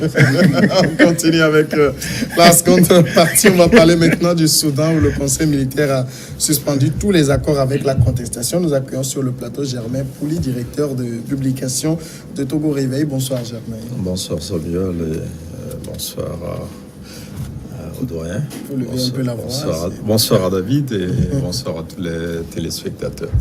On continue avec la seconde partie. On va parler maintenant du Soudan où le Conseil militaire a suspendu tous les accords avec la contestation. Nous accueillons sur le plateau Germain Pouli, directeur de publication de Togo Réveil. Bonsoir Germain. Bonsoir Samuel et bonsoir au doyen. Bonsoir à David et bonsoir à tous les téléspectateurs.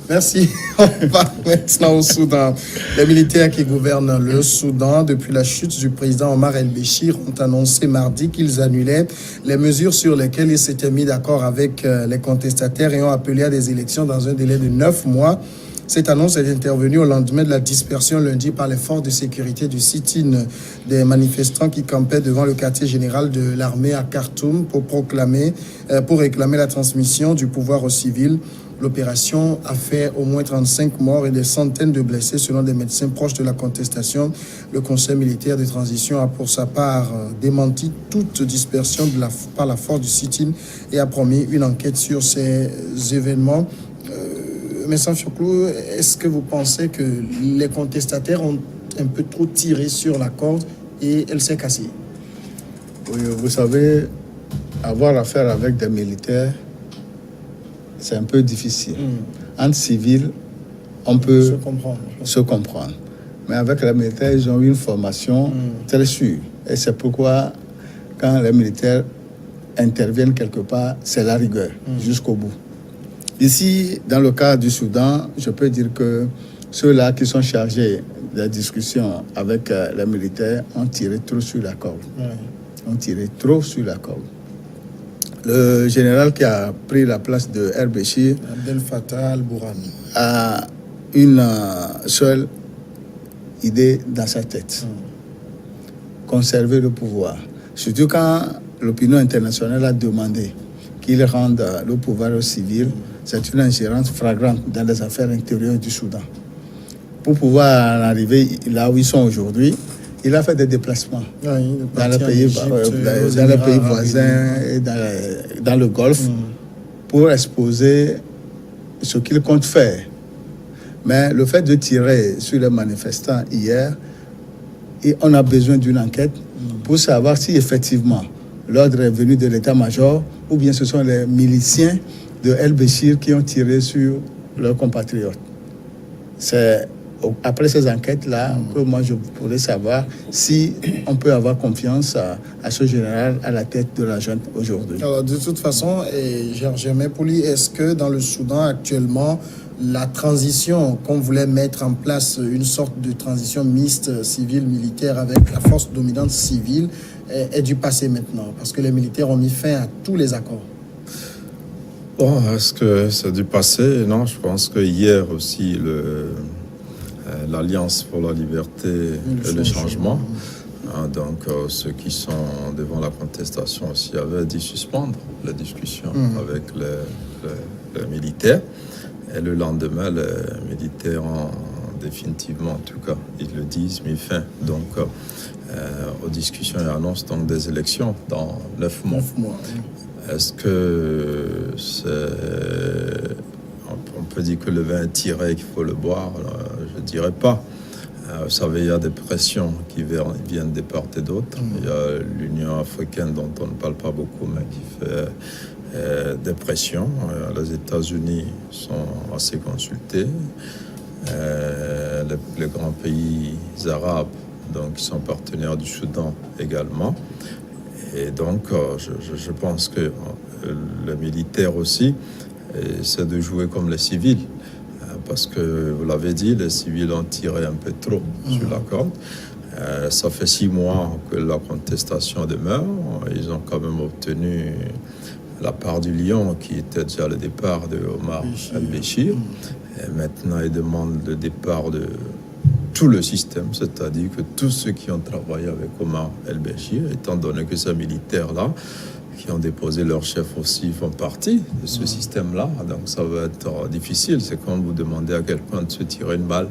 Merci. On va maintenant au Soudan. Les militaires qui gouvernent le Soudan depuis la chute du président Omar el-Béchir ont annoncé mardi qu'ils annulaient les mesures sur lesquelles ils s'étaient mis d'accord avec les contestataires et ont appelé à des élections dans un délai de 9 mois. Cette annonce est intervenue au lendemain de la dispersion lundi par les forces de sécurité du sit-in des manifestants qui campaient devant le quartier général de l'armée à Khartoum pour réclamer la transmission du pouvoir aux civils. L'opération a fait au moins 35 morts et des centaines de blessés selon des médecins proches de la contestation. Le Conseil militaire de transition a pour sa part démenti toute dispersion par la force du sit-in et a promis une enquête sur ces événements. Mais sans Fioclou, est-ce que vous pensez que les contestataires ont un peu trop tiré sur la corde et elle s'est cassée? Oui, vous savez, avoir affaire avec des militaires, c'est un peu difficile. Entre civils, on peut se comprendre. Mais avec les militaires, ils ont eu une formation très sûre. Et c'est pourquoi, quand les militaires interviennent quelque part, c'est la rigueur jusqu'au bout. Ici, dans le cas du Soudan, je peux dire que ceux-là qui sont chargés des discussions avec les militaires ont tiré trop sur la corde. Ont tiré trop sur la corde. Le général qui a pris la place de el-Béchir, Abdel Fattah al-Burhan, a une seule idée dans sa tête. Conserver le pouvoir. Surtout quand l'opinion internationale a demandé qu'il rende le pouvoir aux civils. C'est une ingérence flagrante dans les affaires intérieures du Soudan. Pour pouvoir en arriver là où ils sont aujourd'hui, il a fait des déplacements dans les pays voisins et dans le Golfe pour exposer ce qu'il compte faire. Mais le fait de tirer sur les manifestants hier, et on a besoin d'une enquête pour savoir si effectivement l'ordre est venu de l'état-major ou bien ce sont les miliciens de el-Béchir qui ont tiré sur leurs compatriotes. C'est après ces enquêtes-là que moi je pourrais savoir si on peut avoir confiance à ce général à la tête de la junte aujourd'hui. Alors de toute façon, Germain Pouli, est-ce que dans le Soudan actuellement, la transition qu'on voulait mettre en place, une sorte de transition mixte civile-militaire avec la force dominante civile, est du passé maintenant? Parce que les militaires ont mis fin à tous les accords. Bon, est-ce que c'est du passé? Non, je pense que hier aussi, l'Alliance pour la liberté et le changement, donc ceux qui sont devant la contestation aussi avaient dit suspendre la discussion avec les militaires. Et le lendemain, les militaires ont définitivement, en tout cas, ils le disent, mis fin donc, aux discussions et annoncent donc des élections dans 9 mois. Est-ce que on peut dire que le vin est tiré et qu'il faut le boire? Je ne dirais pas. Vous savez, il y a des pressions qui viennent de part et d'autre. Il y a l'Union africaine dont on ne parle pas beaucoup, mais qui fait des pressions. Les États-Unis sont assez consultés. Les grands pays arabes, donc, qui sont partenaires du Soudan également. Et donc, je pense que les militaires aussi essaient de jouer comme les civils. Parce que, vous l'avez dit, les civils ont tiré un peu trop sur la corde. Ça fait 6 mois que la contestation demeure. Ils ont quand même obtenu la part du lion qui était déjà le départ de Omar el-Béchir. Et maintenant, ils demandent le départ de tout le système, c'est-à-dire que tous ceux qui ont travaillé avec Omar el-Béchir, étant donné que ces militaires-là, qui ont déposé leur chef aussi, font partie de ce système-là. Donc ça va être difficile. C'est comme vous demandez à quelqu'un de se tirer une balle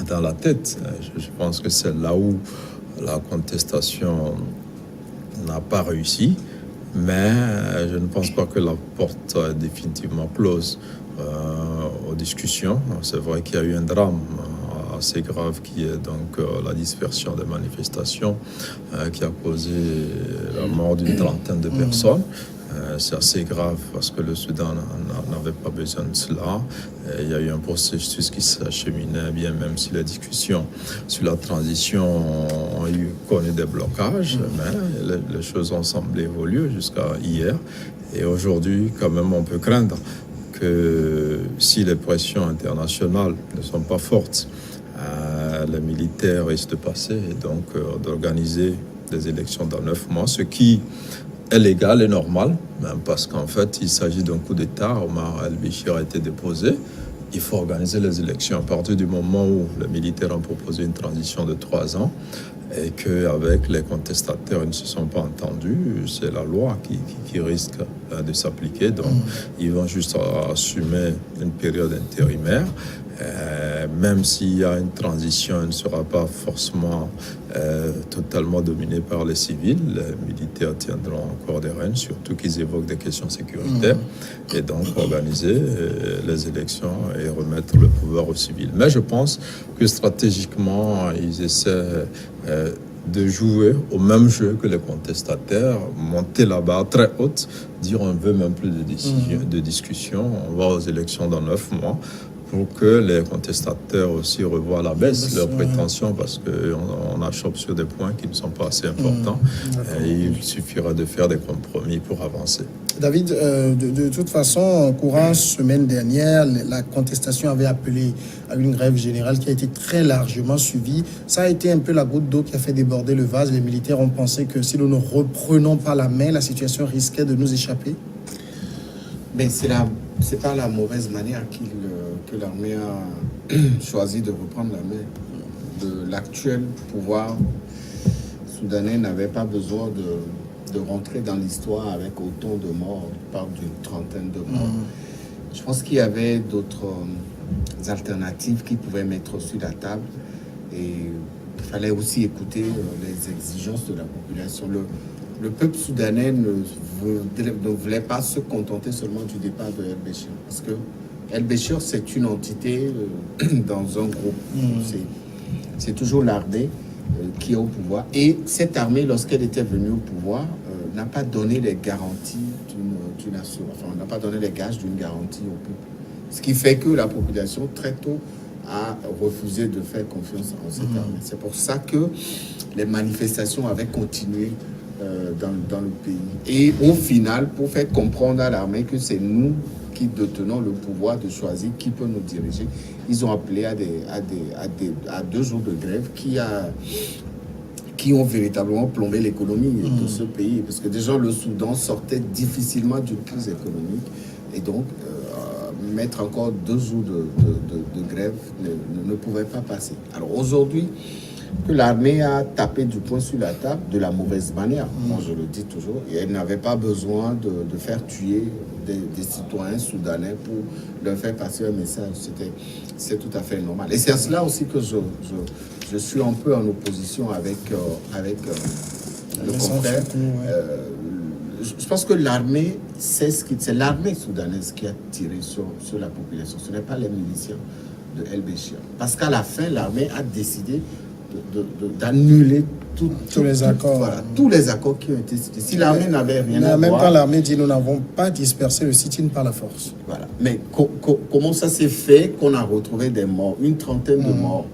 dans la tête. Je pense que c'est là où la contestation n'a pas réussi. Mais je ne pense pas que la porte est définitivement close aux discussions. C'est vrai qu'il y a eu un drame à assez grave qui est donc la dispersion des manifestations qui a causé la mort d'une trentaine de personnes. C'est assez grave parce que le Soudan n'avait pas besoin de cela. Il y a eu un processus qui s'acheminait bien, même si les discussions sur la transition ont connu des blocages, mais les choses ont semblé évoluer jusqu'à hier. Et aujourd'hui, quand même, on peut craindre que si les pressions internationales ne sont pas fortes, les militaires risquent de passer et donc d'organiser des élections dans 9 mois, ce qui est légal et normal, même parce qu'en fait, il s'agit d'un coup d'État. Omar el-Béchir a été déposé. Il faut organiser les élections à partir du moment où les militaires ont proposé une transition de 3 ans et qu'avec les contestataires, ils ne se sont pas entendus. C'est la loi qui risque de s'appliquer. Donc, ils vont juste assumer une période intérimaire. Même s'il y a une transition, elle ne sera pas forcément totalement dominée par les civils. Les militaires tiendront encore des rênes, surtout qu'ils évoquent des questions sécuritaires, et donc organiser les élections et remettre le pouvoir aux civils. Mais je pense que stratégiquement, ils essaient de jouer au même jeu que les contestataires, monter la barre très haute, dire on ne veut même plus de discussion, on va aux élections dans 9 mois, pour que les contestataires aussi revoient à la baisse leurs prétentions, parce qu'on achoppe sur des points qui ne sont pas assez importants. Et il suffira de faire des compromis pour avancer. David, de toute façon, courant semaine dernière, la contestation avait appelé à une grève générale qui a été très largement suivie. Ça a été un peu la goutte d'eau qui a fait déborder le vase. Les militaires ont pensé que si nous ne reprenons pas la main, la situation risquait de nous échapper. Mais c'est pas la mauvaise manière que l'armée a choisi de reprendre la main. L'actuel pouvoir soudanais n'avait pas besoin de rentrer dans l'histoire avec autant de morts. On parle d'une trentaine de morts. Je pense qu'il y avait d'autres alternatives qui pouvaient mettre sur la table. Et il fallait aussi écouter les exigences de la population. Le peuple soudanais ne voulait pas se contenter seulement du départ de el-Béchir. Parce que el-Béchir, c'est une entité dans un groupe. C'est toujours l'armée qui est au pouvoir. Et cette armée, lorsqu'elle était venue au pouvoir, n'a pas donné les garanties d'une assurance. Enfin, on n'a pas donné les gages d'une garantie au peuple. Ce qui fait que la population, très tôt, a refusé de faire confiance en cette armée. C'est pour ça que les manifestations avaient continué dans le pays. Et au final, pour faire comprendre à l'armée que c'est nous qui détenons le pouvoir de choisir qui peut nous diriger, ils ont appelé à 2 jours de grève qui ont véritablement plombé l'économie de ce pays. Parce que déjà, le Soudan sortait difficilement d'une crise économique. Et donc, mettre encore 2 jours de grève ne pouvait pas passer. Alors aujourd'hui, que l'armée a tapé du poing sur la table de la mauvaise manière. Moi, je le dis toujours. Et elle n'avait pas besoin de faire tuer des citoyens soudanais pour leur faire passer un message. C'est tout à fait normal. Et c'est à cela aussi que je suis un peu en opposition avec le confrère. Je pense que l'armée, c'est l'armée soudanaise qui a tiré sur la population. Ce n'est pas les miliciens de el-Béchir. Parce qu'à la fin, l'armée a décidé d'annuler tous les accords. Voilà, tous les accords qui ont été cités. Si l'armée n'avait rien à voir... Même quand l'armée dit nous n'avons pas dispersé le sit-in par la force. Voilà. Mais comment ça s'est fait qu'on a retrouvé des morts, une trentaine de morts,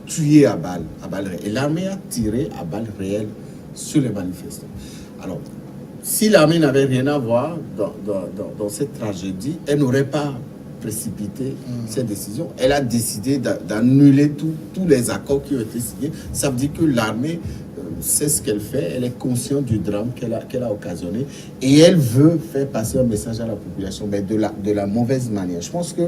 tués à balles réelles. Et l'armée a tiré à balles réelles sur les manifestants. Alors, si l'armée n'avait rien à voir dans cette tragédie, elle n'aurait pas précipité cette décision. Elle a décidé d'annuler tous les accords qui ont été signés. Ça veut dire que l'armée sait ce qu'elle fait, elle est consciente du drame qu'elle a occasionné et elle veut faire passer un message à la population, mais de la mauvaise manière. Je pense que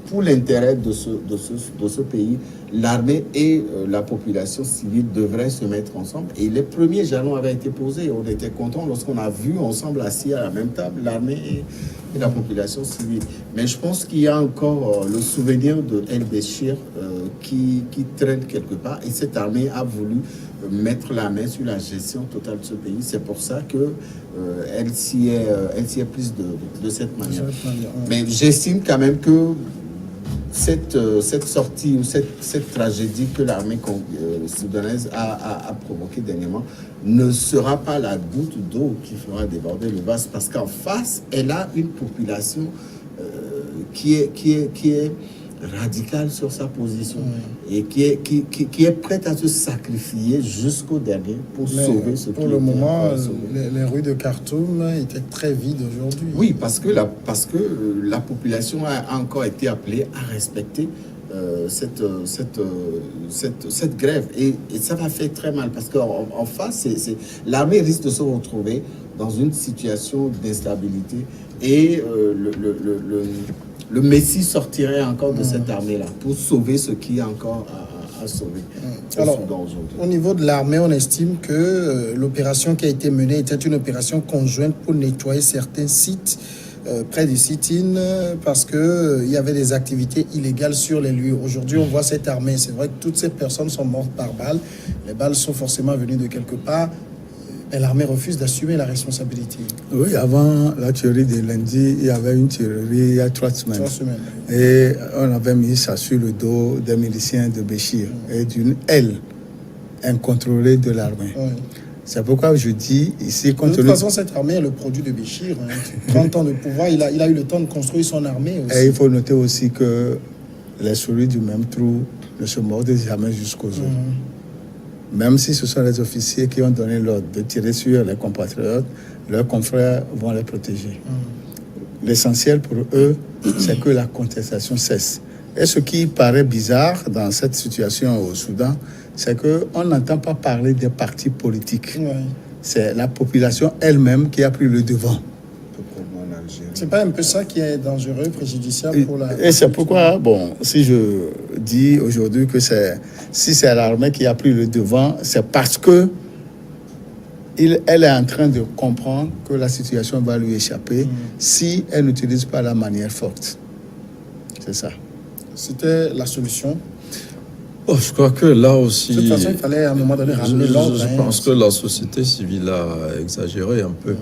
pour l'intérêt de ce pays, l'armée et la population civile devraient se mettre ensemble. Et les premiers jalons avaient été posés. On était contents lorsqu'on a vu ensemble assis à la même table l'armée et la population civile. Mais je pense qu'il y a encore le souvenir de el-Béchir qui traîne quelque part. Et cette armée a voulu mettre la main sur la gestion totale de ce pays. C'est pour ça que elle s'y est prise de cette manière. Mais j'estime quand même que cette sortie ou cette tragédie que l'armée soudanaise a provoquée dernièrement ne sera pas la goutte d'eau qui fera déborder le vase, parce qu'en face, elle a une population qui est radicale sur sa position et qui est prête à se sacrifier jusqu'au dernier pour sauver ce qui pour le moment, les rues de Khartoum étaient très vides aujourd'hui. Oui, parce que la population a encore été appelée à respecter cette grève. Et ça va faire très mal, parce qu'en face, l'armée risque de se retrouver dans une situation d'instabilité et le Messie sortirait encore de cette armée-là pour sauver ce qui est encore à sauver. Alors, au niveau de l'armée, on estime que l'opération qui a été menée était une opération conjointe pour nettoyer certains sites près du sit-in, parce qu'il y avait des activités illégales sur les lieux. Aujourd'hui, on voit cette armée. C'est vrai que toutes ces personnes sont mortes par balles. Les balles sont forcément venues de quelque part. Et l'armée refuse d'assumer la responsabilité. Oui, avant la tuerie de lundi, il y avait une tuerie il y a 3 semaines. 3 semaines. Et on avait mis ça sur le dos des miliciens de Béchir et d'une aile incontrôlée de l'armée. Oui. C'est pourquoi je dis ici... De toute façon, cette armée est le produit de Béchir. 30 ans de pouvoir, il a eu le temps de construire son armée aussi. Et il faut noter aussi que les souris du même trou ne se mordent jamais jusqu'aux os. Même si ce sont les officiers qui ont donné l'ordre de tirer sur les compatriotes, leurs confrères vont les protéger. L'essentiel pour eux, c'est que la contestation cesse. Et ce qui paraît bizarre dans cette situation au Soudan, c'est qu'on n'entend pas parler des partis politiques. C'est la population elle-même qui a pris le devant. C'est pas un peu ça qui est dangereux, préjudiciable pour la... Et c'est pourquoi, bon, si je dis aujourd'hui que si c'est l'armée qui a pris le devant, c'est parce que elle est en train de comprendre que la situation va lui échapper si elle n'utilise pas la manière forte. C'est ça. C'était la solution. Oh, je crois que là aussi... De toute façon, il fallait à un moment donné ramener l'ordre. Je pense que la société civile a exagéré un peu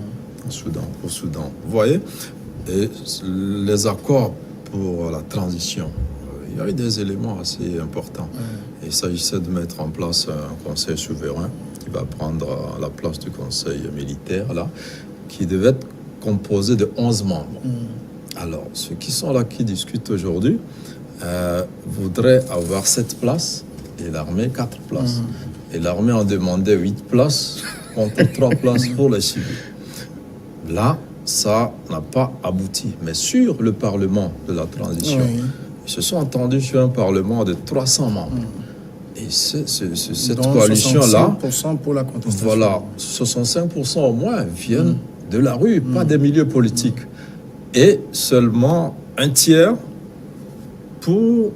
au Soudan. Vous voyez, et les accords pour la transition, il y a eu des éléments assez importants. Il s'agissait de mettre en place un conseil souverain qui va prendre la place du conseil militaire, là, qui devait être composé de 11 membres. Alors, ceux qui sont là, qui discutent aujourd'hui, voudraient avoir 7 places et l'armée 4 places. Et l'armée en demandait 8 places contre 3 places pour les civils. Là, ça n'a pas abouti. Mais sur le Parlement de la transition, ils se sont entendus sur un Parlement de 300 membres. Et cette coalition-là, 65% pour la contestation. Voilà, 65% au moins viennent de la rue, pas des milieux politiques. Et seulement un tiers pour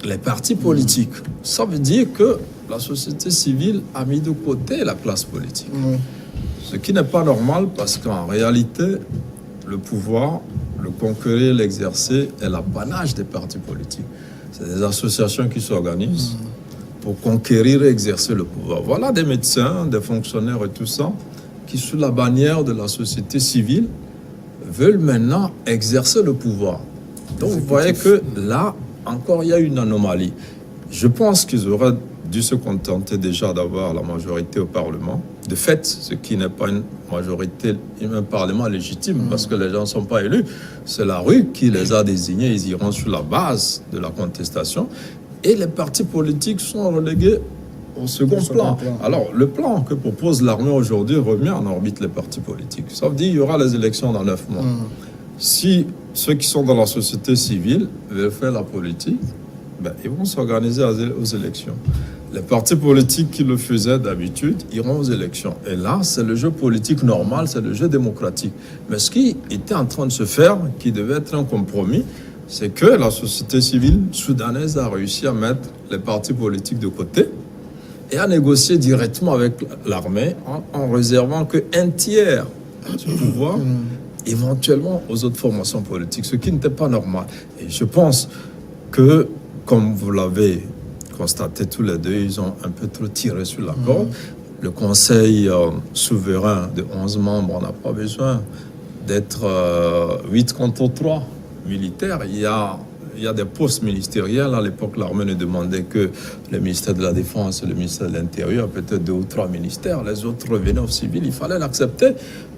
les partis politiques. Ça veut dire que la société civile a mis de côté la classe politique. Ce qui n'est pas normal, parce qu'en réalité, le pouvoir, le conquérir, l'exercer est l'apanage des partis politiques. C'est des associations qui s'organisent pour conquérir et exercer le pouvoir. Voilà des médecins, des fonctionnaires et tout ça, qui sous la bannière de la société civile veulent maintenant exercer le pouvoir. Donc vous voyez que là, encore, il y a une anomalie. Je pense qu'ils auraient dû se contenter déjà d'avoir la majorité au Parlement. De fait, ce qui n'est pas une majorité, un Parlement légitime, parce que les gens ne sont pas élus. C'est la rue qui les a désignés. Ils iront sur la base de la contestation. Et les partis politiques sont relégués au second plan. Alors, le plan que propose l'armée aujourd'hui remet en orbite les partis politiques. Ça veut dire qu'il y aura les élections dans 9 mois. Si ceux qui sont dans la société civile veulent faire la politique, ils vont s'organiser aux élections. Les partis politiques qui le faisaient d'habitude iront aux élections. Et là, c'est le jeu politique normal, c'est le jeu démocratique. Mais ce qui était en train de se faire, qui devait être un compromis, c'est que la société civile soudanaise a réussi à mettre les partis politiques de côté et à négocier directement avec l'armée en réservant qu'un tiers du pouvoir éventuellement aux autres formations politiques, ce qui n'était pas normal. Et je pense que, comme vous l'avez constaté tous les deux, ils ont un peu trop tiré sur la corde. Le conseil souverain de 11 membres n'a pas besoin d'être 8 contre 3 militaires. Il y a il y a des postes ministériels. À l'époque, l'armée ne demandait que le ministère de la Défense et le ministère de l'Intérieur, peut-être 2 ou 3 ministères. Les autres revenaient au civil, il fallait l'accepter.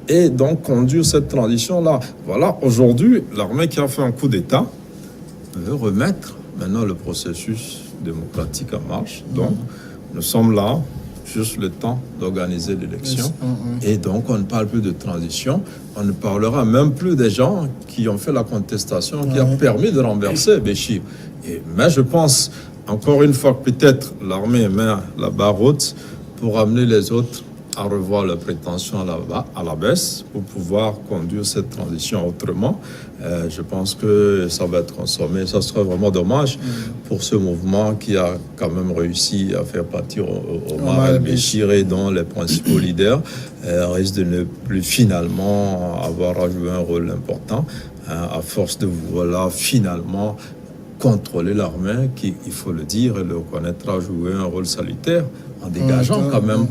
Et donc conduire cette transition-là. Voilà, aujourd'hui, l'armée qui a fait un coup d'État veut remettre maintenant le processus démocratique en marche. Donc, nous sommes là, juste le temps d'organiser l'élection. Et donc, on ne parle plus de transition. On ne parlera même plus des gens qui ont fait la contestation, qui a permis de renverser Béchir. Mais je pense, encore une fois, que peut-être l'armée met la barre haute pour amener les autres à revoir leurs prétentions à la baisse pour pouvoir conduire cette transition autrement. Je pense que ça va être consommé. Ça serait vraiment dommage pour ce mouvement qui a quand même réussi à faire partir Omar el-Béchir et dont les principaux leaders risquent de ne plus finalement avoir à jouer un rôle important à force de vouloir finalement contrôler l'armée qui, il faut le dire et le reconnaître, a joué un rôle salutaire en dégageant quand même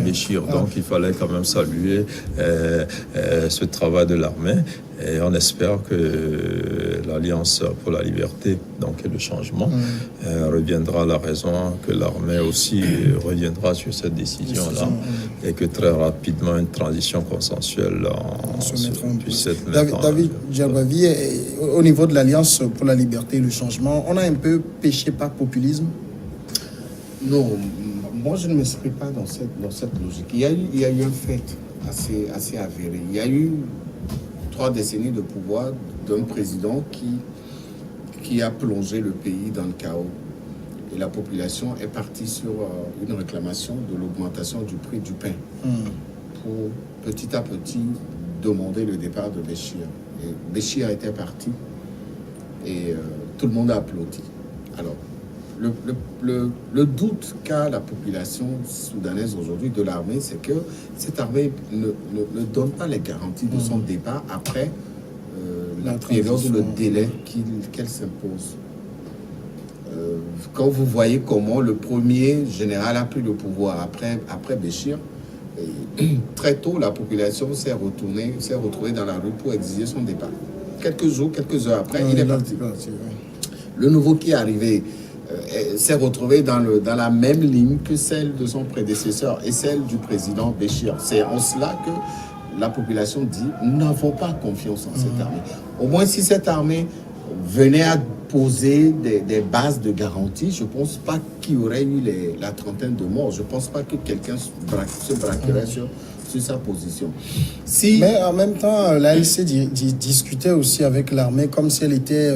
Béchir. Donc il fallait quand même saluer ce travail de l'armée et on espère que l'Alliance pour la liberté donc, et le changement reviendra à la raison, que l'armée aussi reviendra sur cette décision-là et que très rapidement une transition consensuelle puisse être mise en David Djabavi, au niveau de l'Alliance pour la liberté et le changement, on a un peu péché par populisme? Non, moi je ne m'inscris pas dans cette logique. Il y a eu un fait assez avéré. Il y a eu 3 décennies de pouvoir d'un président qui a plongé le pays dans le chaos. Et la population est partie sur une réclamation de l'augmentation du prix du pain pour petit à petit demander le départ de Béchir. Et Béchir était parti et tout le monde a applaudi. Alors, le doute qu'a la population soudanaise aujourd'hui de l'armée, c'est que cette armée ne donne pas les garanties de son départ après la période ou le délai qu'elle s'impose. Quand vous voyez comment le premier général a pris le pouvoir après Béchir, très tôt la population s'est retrouvée dans la rue pour exiger son départ. Quelques heures après, il est parti. Le nouveau qui est arrivé s'est retrouvé dans la même ligne que celle de son prédécesseur et celle du président Béchir. C'est en cela que la population dit « nous n'avons pas confiance en cette armée ». Au moins, si cette armée venait à poser des bases de garantie, je ne pense pas qu'il y aurait eu la trentaine de morts. Je ne pense pas que quelqu'un se braquerait sur sa position. Mais en même temps, l'ALC discutait aussi avec l'armée comme si elle était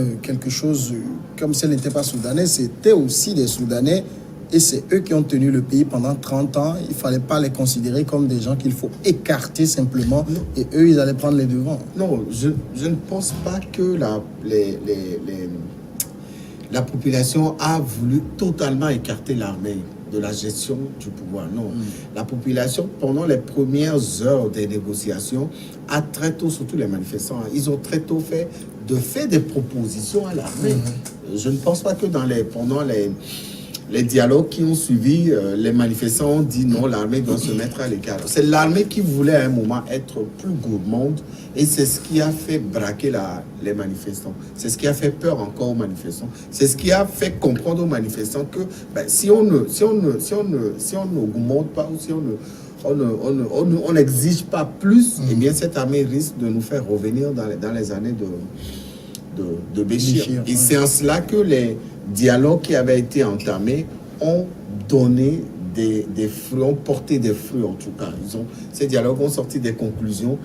comme si elle n'était pas soudanaise. C'était aussi des Soudanais et c'est eux qui ont tenu le pays pendant 30 ans. Il ne fallait pas les considérer comme des gens qu'il faut écarter simplement et eux, ils allaient prendre les devants. Non, je ne pense pas que la population a voulu totalement écarter l'armée de la gestion du pouvoir. Non. La population, pendant les premières heures des négociations, a très tôt, surtout les manifestants, ils ont très tôt fait des propositions à l'armée. Je ne pense pas que pendant les dialogues qui ont suivi, les manifestants ont dit non, l'armée doit se mettre à l'écart. C'est l'armée qui voulait à un moment être plus gourmande et c'est ce qui a fait braquer les manifestants. C'est ce qui a fait peur encore aux manifestants. C'est ce qui a fait comprendre aux manifestants que si on n'augmente pas ou si on n'exige pas plus, eh bien cette armée risque de nous faire revenir dans les années de Béchir. Et c'est en cela que les dialogues qui avaient été entamés ont donné des fruits, ont porté des fruits en tout cas. Ces dialogues ont sorti des conclusions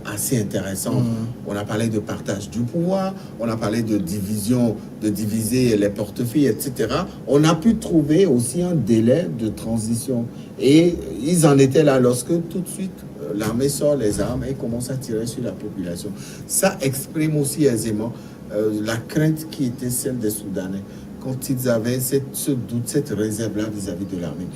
assez intéressantes. On a parlé de partage du pouvoir, on a parlé de division, de diviser les portefeuilles, etc. On a pu trouver aussi un délai de transition. Et ils en étaient là lorsque tout de suite l'armée sort les armes et commence à tirer sur la population. Ça exprime aussi aisément la crainte qui était celle des Soudanais quand ils avaient ce doute, cette réserve-là vis-à-vis de l'armée.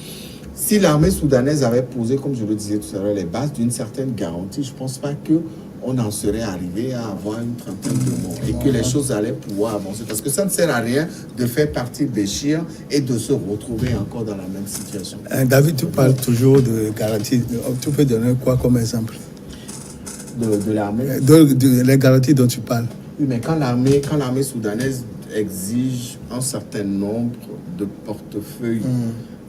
Si l'armée soudanaise avait posé, comme je le disais tout à l'heure, les bases d'une certaine garantie, je ne pense pas qu'on en serait arrivé à avoir une trentaine de morts et que les choses allaient pouvoir avancer. Parce que ça ne sert à rien de faire partie Béchir et de se retrouver encore dans la même situation. David, tu parles toujours de garantie. Tu peux donner quoi comme exemple de l'armée? Les garanties dont tu parles. Oui, mais quand l'armée soudanaise exige un certain nombre de portefeuilles,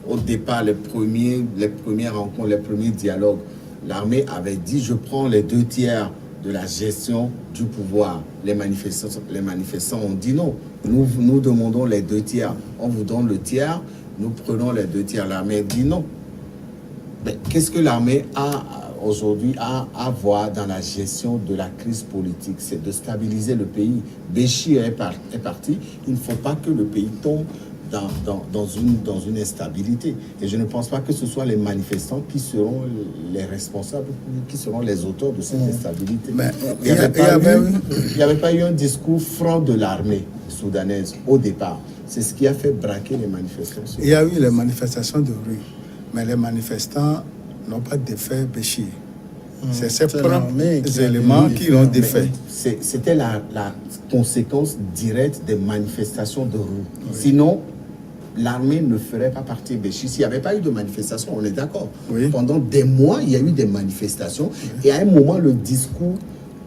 au départ, les premières rencontres, les premiers dialogues, l'armée avait dit, je prends les 2/3 de la gestion du pouvoir. Les manifestants ont dit non. Nous demandons les 2/3. On vous donne le tiers, nous prenons les 2/3. L'armée dit non. Mais qu'est-ce que l'armée a aujourd'hui à voir dans la gestion de la crise politique? C'est de stabiliser le pays. Béchir est parti. Il ne faut pas que le pays tombe dans une instabilité. Et je ne pense pas que ce soit les manifestants qui seront les responsables, qui seront les auteurs de cette instabilité. Mais il n'y avait pas eu un discours franc de l'armée soudanaise au départ. C'est ce qui a fait braquer les manifestants. Il y a eu les manifestations de rue, mais les manifestants n'ont pas défait Béchir. C'est ces propres éléments qui l'ont défait. C'était la conséquence directe des manifestations de rue. Oui. Sinon, l'armée ne ferait pas partir Béchir. S'il n'y avait pas eu de manifestations, on est d'accord. Oui. Pendant des mois, il y a eu des manifestations. Oui. Et à un moment, le discours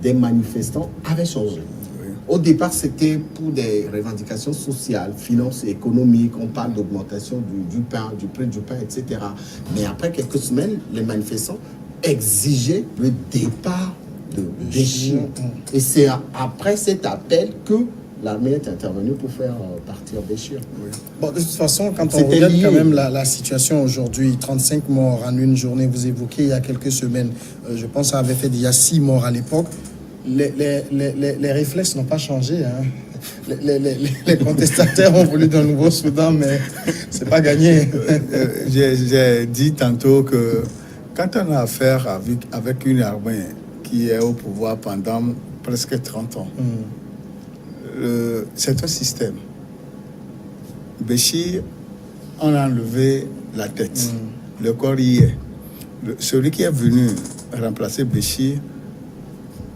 des manifestants avait changé. Oui. Au départ, c'était pour des revendications sociales, finances et économiques. On parle d'augmentation du pain, du prix du pain, etc. Mais après quelques semaines, les manifestants exigeaient le départ de Béchir. Et c'est après cet appel que l'armée est intervenue pour faire partir Béchir. Oui. Bon, de toute façon, quand on regarde quand même la situation aujourd'hui, 35 morts en une journée, vous évoquez il y a quelques semaines, je pense que ça avait fait il y a 6 morts à l'époque, les réflexes n'ont pas changé. Hein. Les contestataires ont voulu d'un nouveau Soudan, mais c'est pas gagné. J'ai dit tantôt que quand on a affaire avec une armée qui est au pouvoir pendant presque 30 ans, c'est un système. Béchir, on a enlevé la tête. Le corps y est. Celui qui est venu remplacer Béchir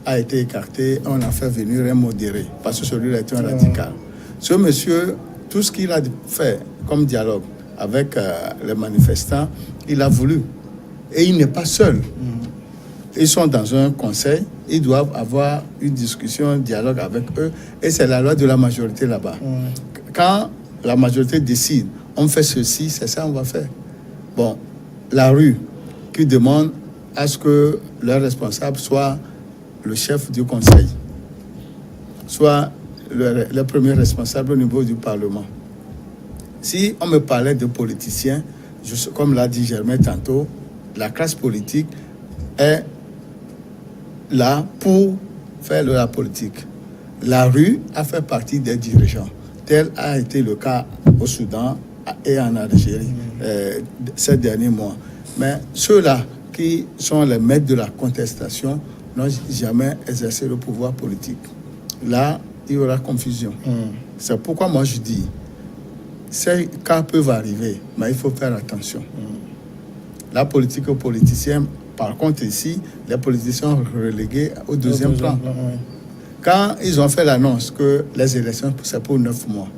a été écarté. On a fait venir un modéré, parce que celui-là est un radical. Ce monsieur, tout ce qu'il a fait comme dialogue avec les manifestants, il a voulu. Et il n'est pas seul. Ils sont dans un conseil, ils doivent avoir une discussion, un dialogue avec eux, et c'est la loi de la majorité là-bas. Quand la majorité décide, on fait ceci, c'est ça on va faire. Bon, la rue qui demande à ce que leur responsable soit le chef du conseil, soit le premier responsable au niveau du Parlement. Si on me parlait de politiciens, comme l'a dit Germain tantôt, la classe politique est là pour faire de la politique. La rue a fait partie des dirigeants. Tel a été le cas au Soudan et en Algérie ces derniers mois. Mais ceux-là qui sont les maîtres de la contestation n'ont jamais exercé le pouvoir politique. Là, il y aura confusion. C'est pourquoi moi je dis, ces cas peuvent arriver, mais il faut faire attention. La politique aux politiciens, par contre ici, les politiciens sont relégués au deuxième plan. Quand ils ont fait l'annonce que les élections, c'est pour 9 mois,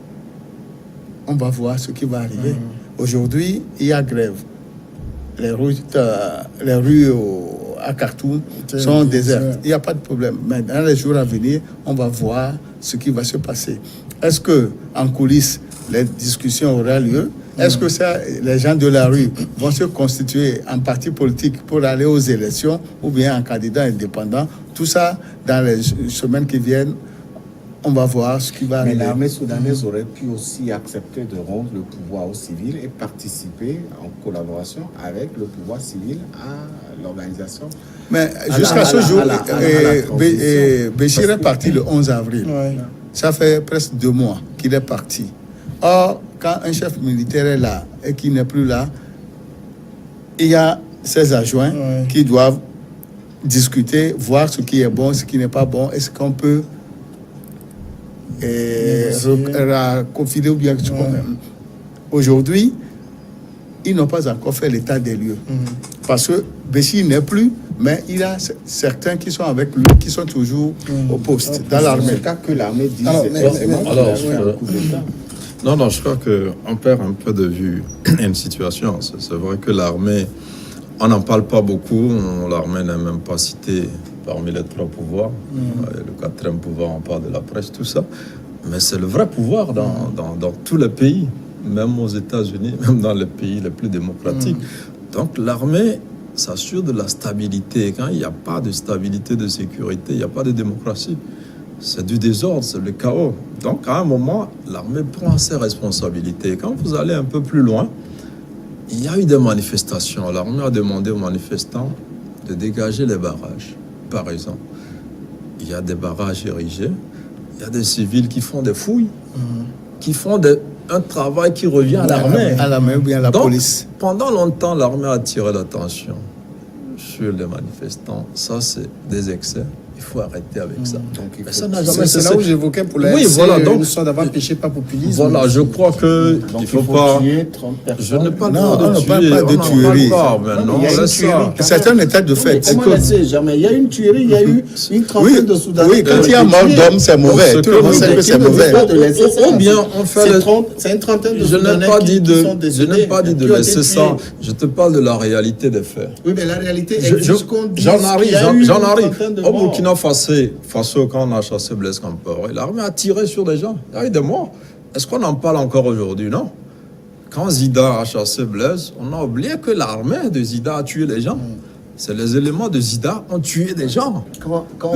on va voir ce qui va arriver. Aujourd'hui, il y a grève. Les rues à Khartoum sont désertes. Il n'y a pas de problème. Mais dans les jours à venir, on va voir ce qui va se passer. Est-ce qu'en coulisses, les discussions auront lieu? Est-ce que les gens de la rue vont se constituer en parti politique pour aller aux élections ou bien en candidat indépendant? Tout ça, dans les semaines qui viennent, on va voir ce qui va arriver. Mais l'armée soudanaise aurait pu aussi accepter de rendre le pouvoir aux civils et participer en collaboration avec le pouvoir civil à l'organisation. Mais jusqu'à ce jour, Béchir est parti le 11 avril. Ça fait presque 2 mois qu'il est parti. Or, quand un chef militaire est là et qu'il n'est plus là, il y a ses adjoints qui doivent discuter, voir ce qui est bon, ce qui n'est pas bon, est-ce qu'on peut confider ou bien aujourd'hui, ils n'ont pas encore fait l'état des lieux. Parce que Béchir n'est plus, mais il y a certains qui sont avec lui, qui sont toujours au poste, dans l'armée. C'est le cas que l'armée dit. Non, je crois qu'on perd un peu de vue une situation. C'est vrai que l'armée, on n'en parle pas beaucoup. L'armée n'a même pas cité parmi les trois pouvoirs. Le quatrième pouvoir, on parle de la presse, tout ça. Mais c'est le vrai pouvoir dans tous les pays, même aux États-Unis, même dans les pays les plus démocratiques. Donc l'armée s'assure de la stabilité. Quand il n'y a pas de stabilité, de sécurité, il n'y a pas de démocratie. C'est du désordre, c'est le chaos. Donc à un moment, l'armée prend ses responsabilités. Quand vous allez un peu plus loin, il y a eu des manifestations. L'armée a demandé aux manifestants de dégager les barrages, par exemple. Il y a des barrages érigés. Il y a des civils qui font des fouilles, qui font un travail qui revient à l'armée. À l'armée ou bien à la Donc, police. Pendant longtemps, l'armée a attiré l'attention sur les manifestants. Ça, c'est des excès. Il faut arrêter avec ça. Donc, Mais ça n'a jamais C'est cessé. là où j'évoquais pour la Oui, RC, voilà, donc- une histoire d'avoir péché par populisme. Voilà, je crois que Donc, il faut pas. tuer 30 personnes. Je n'ai pas Non, de on ne tuer. parle pas de On n'en tuerie. parle pas maintenant. Il y a une Laisse tuerie ça. quand C'est un état de fait. Comment laisser jamais? Il y a une tuerie, il y a eu une trentaine Oui, de Soudanais. oui, quand il y a mort d'hommes, c'est mauvais. Donc, Tout le monde ce sait que que c'est nous mauvais. Ou bien on fait C'est une trentaine de Je Soudanais n'ai pas qui dit sont de, décédés, je n'ai pas dit de qui ont été laisser ça. tués. Je te parle de la réalité des faits. Oui, mais la réalité Je- exige qu'on dise J'en arrive, qu'il y a eu j'en une arrive. trentaine de Au morts. Burkina Faso, quand on a chassé Blaise Compaoré, l'armée a tiré sur des gens. Il y a eu des morts. Est-ce qu'on en parle encore aujourd'hui? Non. Quand Zida a chassé Blaise, on a oublié que l'armée de Zida a tué les gens. C'est les éléments de Zida ont tué des gens.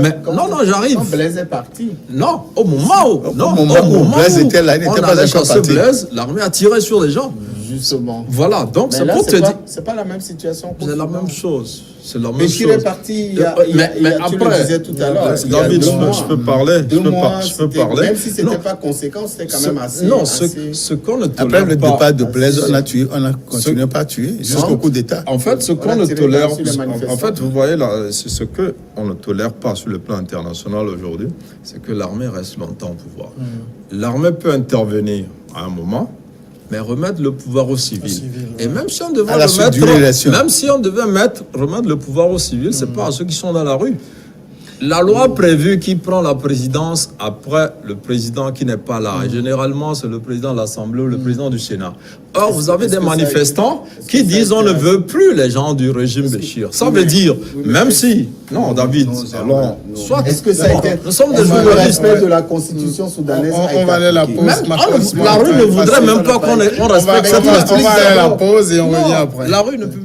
Mais non, j'arrive. Quand Blaise est parti. Non, au moment où, moment où Blaise était là, il n'était on pas allait encore chasser parti. Blaise, l'armée a tiré sur les gens. Justement. Voilà, donc Mais c'est là, pour te c'est dire. c'est pas la même situation. qu'au C'est la Soudan. même chose. C'est la même Béchir chose. est parti, Mais tu le après, disais tout à l'heure. il y a David, deux mois. je peux parler. Deux mois, je peux c'était- parler. Même si c'était Non, pas conséquent, c'était quand ce- même assez. non, assez- ce qu'on ne tolère Après le pas. départ de Blaise, on a continué pas à tuer jusqu'au coup d'État. En fait, ce qu'on a ne tiré tolère, sur les manifestants. en fait, vous voyez là, c'est ce que on ne tolère pas sur le plan international aujourd'hui, c'est que l'armée reste longtemps au pouvoir. L'armée peut intervenir à un moment, mais remettre le pouvoir aux civils. Et même si on devait À la suite d'une élection. même si on devait remettre le pouvoir aux civils, c'est pas à ceux qui sont dans la rue. La loi prévue qui prend la présidence après le président qui n'est pas là. Et généralement, c'est le président de l'Assemblée ou le président du Sénat. Or, vous avez est-ce des que ça a été- manifestants est-ce que qui ça a disent été on ne assez- veut plus les gens du régime Béchir. Ça veut dire, même si... Non, David, allons... Soit, Est-ce que ça a été. Nous sommes des est-ce que le journalistes. respect de la constitution soudanaise a été On va aller à la appliqué? pause. Même, Macron, la rue ne voudrait même pas qu'on respecte cette On va aller à la restriction. pause et on Non, revient après. La rue ne peut